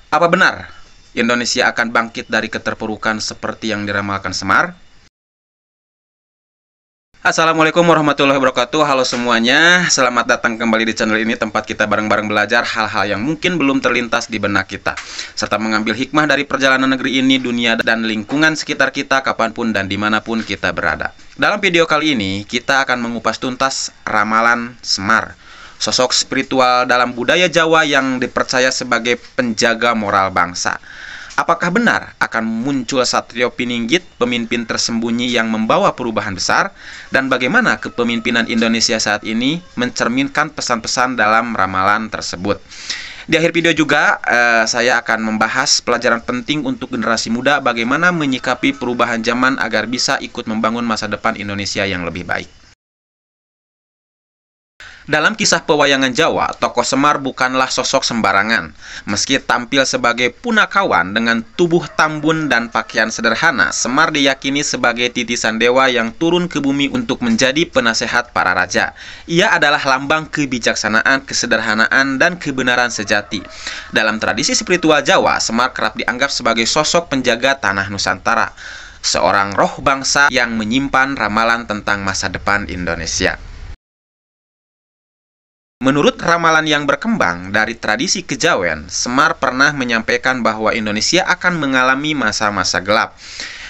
Apa benar Indonesia akan bangkit dari keterpurukan seperti yang diramalkan Semar? Assalamualaikum warahmatullahi wabarakatuh. Halo semuanya, selamat datang kembali di channel ini, tempat kita bareng-bareng belajar hal-hal yang mungkin belum terlintas di benak kita, serta mengambil hikmah dari perjalanan negeri ini, dunia, dan lingkungan sekitar kita kapanpun dan dimanapun kita berada. Dalam video kali ini, kita akan mengupas tuntas ramalan Semar, sosok spiritual dalam budaya Jawa yang dipercaya sebagai penjaga moral bangsa. Apakah benar akan muncul Satrio Pininggit, pemimpin tersembunyi yang membawa perubahan besar? Dan bagaimana kepemimpinan Indonesia saat ini mencerminkan pesan-pesan dalam ramalan tersebut? Di akhir video juga, saya akan membahas pelajaran penting untuk generasi muda bagaimana menyikapi perubahan zaman agar bisa ikut membangun masa depan Indonesia yang lebih baik. Dalam kisah pewayangan Jawa, tokoh Semar bukanlah sosok sembarangan. Meski tampil sebagai punakawan dengan tubuh tambun dan pakaian sederhana, Semar diyakini sebagai titisan dewa yang turun ke bumi untuk menjadi penasehat para raja. Ia adalah lambang kebijaksanaan, kesederhanaan, dan kebenaran sejati. Dalam tradisi spiritual Jawa, Semar kerap dianggap sebagai sosok penjaga tanah Nusantara, seorang roh bangsa yang menyimpan ramalan tentang masa depan Indonesia. Menurut ramalan yang berkembang dari tradisi kejawen, Semar pernah menyampaikan bahwa Indonesia akan mengalami masa-masa gelap,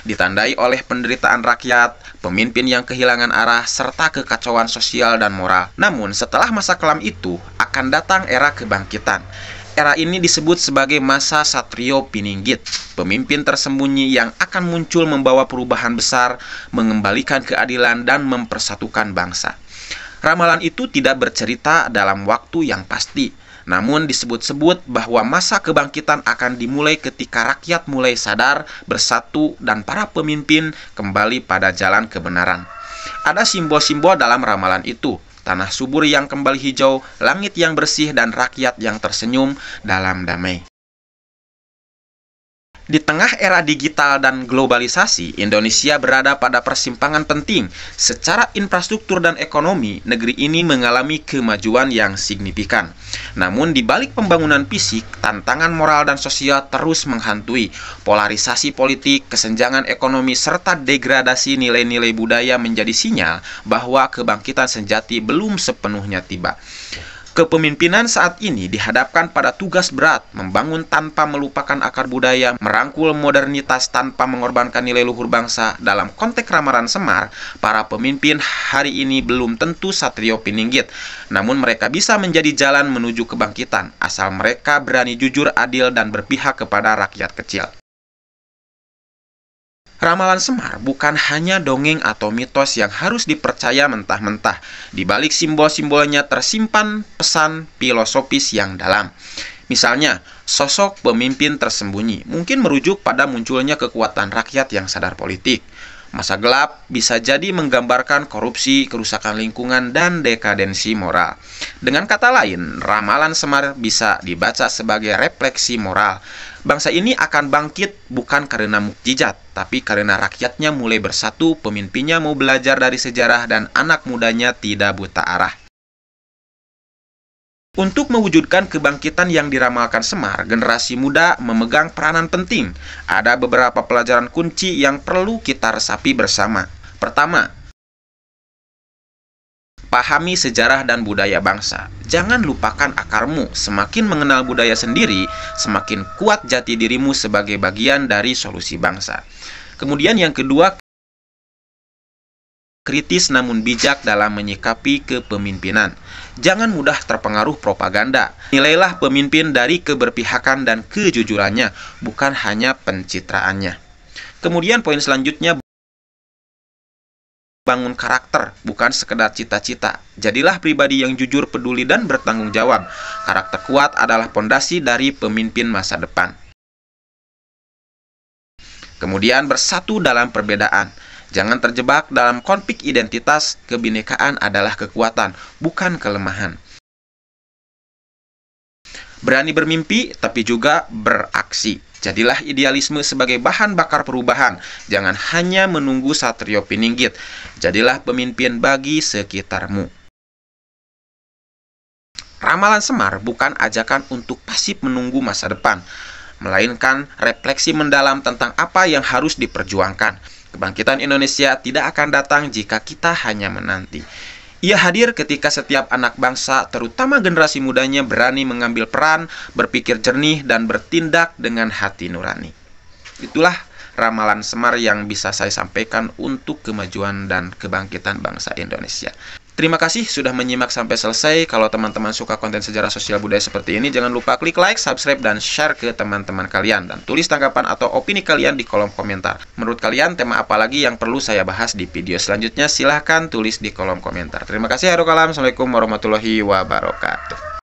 ditandai oleh penderitaan rakyat, pemimpin yang kehilangan arah, serta kekacauan sosial dan moral. Namun, setelah masa kelam itu, akan datang era kebangkitan. Era ini disebut sebagai masa Satrio Pininggit, pemimpin tersembunyi yang akan muncul membawa perubahan besar, mengembalikan keadilan, dan mempersatukan bangsa. Ramalan itu tidak bercerita dalam waktu yang pasti, namun disebut-sebut bahwa masa kebangkitan akan dimulai ketika rakyat mulai sadar, bersatu, dan para pemimpin kembali pada jalan kebenaran. Ada simbol-simbol dalam ramalan itu: tanah subur yang kembali hijau, langit yang bersih, dan rakyat yang tersenyum dalam damai. Di tengah era digital dan globalisasi, Indonesia berada pada persimpangan penting. Secara infrastruktur dan ekonomi, negeri ini mengalami kemajuan yang signifikan. Namun, di balik pembangunan fisik, tantangan moral dan sosial terus menghantui. Polarisasi politik, kesenjangan ekonomi, serta degradasi nilai-nilai budaya menjadi sinyal bahwa kebangkitan sejati belum sepenuhnya tiba. Kepemimpinan saat ini dihadapkan pada tugas berat, membangun tanpa melupakan akar budaya, merangkul modernitas tanpa mengorbankan nilai luhur bangsa. Dalam konteks ramalan Semar, para pemimpin hari ini belum tentu Satrio Pininggit, namun mereka bisa menjadi jalan menuju kebangkitan, asal mereka berani jujur, adil, dan berpihak kepada rakyat kecil. Ramalan Semar bukan hanya dongeng atau mitos yang harus dipercaya mentah-mentah. Di balik simbol-simbolnya tersimpan pesan filosofis yang dalam. Misalnya, sosok pemimpin tersembunyi mungkin merujuk pada munculnya kekuatan rakyat yang sadar politik. Masa gelap bisa jadi menggambarkan korupsi, kerusakan lingkungan, dan dekadensi moral. Dengan kata lain, ramalan Semar bisa dibaca sebagai refleksi moral. Bangsa ini akan bangkit bukan karena mukjizat, tapi karena rakyatnya mulai bersatu, pemimpinnya mau belajar dari sejarah, dan anak mudanya tidak buta arah. Untuk mewujudkan kebangkitan yang diramalkan Semar, generasi muda memegang peranan penting. Ada beberapa pelajaran kunci yang perlu kita resapi bersama. Pertama, pahami sejarah dan budaya bangsa. Jangan lupakan akarmu. Semakin mengenal budaya sendiri, semakin kuat jati dirimu sebagai bagian dari solusi bangsa. Kemudian yang kedua, kritis namun bijak dalam menyikapi kepemimpinan. Jangan mudah terpengaruh propaganda. Nilailah pemimpin dari keberpihakan dan kejujurannya, bukan hanya pencitraannya. Kemudian poin selanjutnya, bangun karakter, bukan sekedar cita-cita. Jadilah pribadi yang jujur, peduli, dan bertanggung jawab. Karakter kuat adalah pondasi dari pemimpin masa depan. Kemudian bersatu dalam perbedaan. Jangan terjebak dalam konflik identitas. Kebinekaan adalah kekuatan, bukan kelemahan. Berani bermimpi, tapi juga beraksi. Jadilah idealisme sebagai bahan bakar perubahan. Jangan hanya menunggu Satrio Pininggit. Jadilah pemimpin bagi sekitarmu. Ramalan Semar bukan ajakan untuk pasif menunggu masa depan. melainkan refleksi mendalam tentang apa yang harus diperjuangkan. Kebangkitan Indonesia tidak akan datang jika kita hanya menanti. Ia hadir ketika setiap anak bangsa, terutama generasi mudanya, berani mengambil peran, berpikir jernih, dan bertindak dengan hati nurani. Itulah ramalan Semar yang bisa saya sampaikan untuk kemajuan dan kebangkitan bangsa Indonesia. Terima kasih sudah menyimak sampai selesai. Kalau teman-teman suka konten sejarah sosial budaya seperti ini, jangan lupa klik like, subscribe, dan share ke teman-teman kalian. Dan tulis tanggapan atau opini kalian di kolom komentar. Menurut kalian, tema apa lagi yang perlu saya bahas di video selanjutnya? Silahkan tulis di kolom komentar. Terima kasih. Assalamualaikum warahmatullahi wabarakatuh.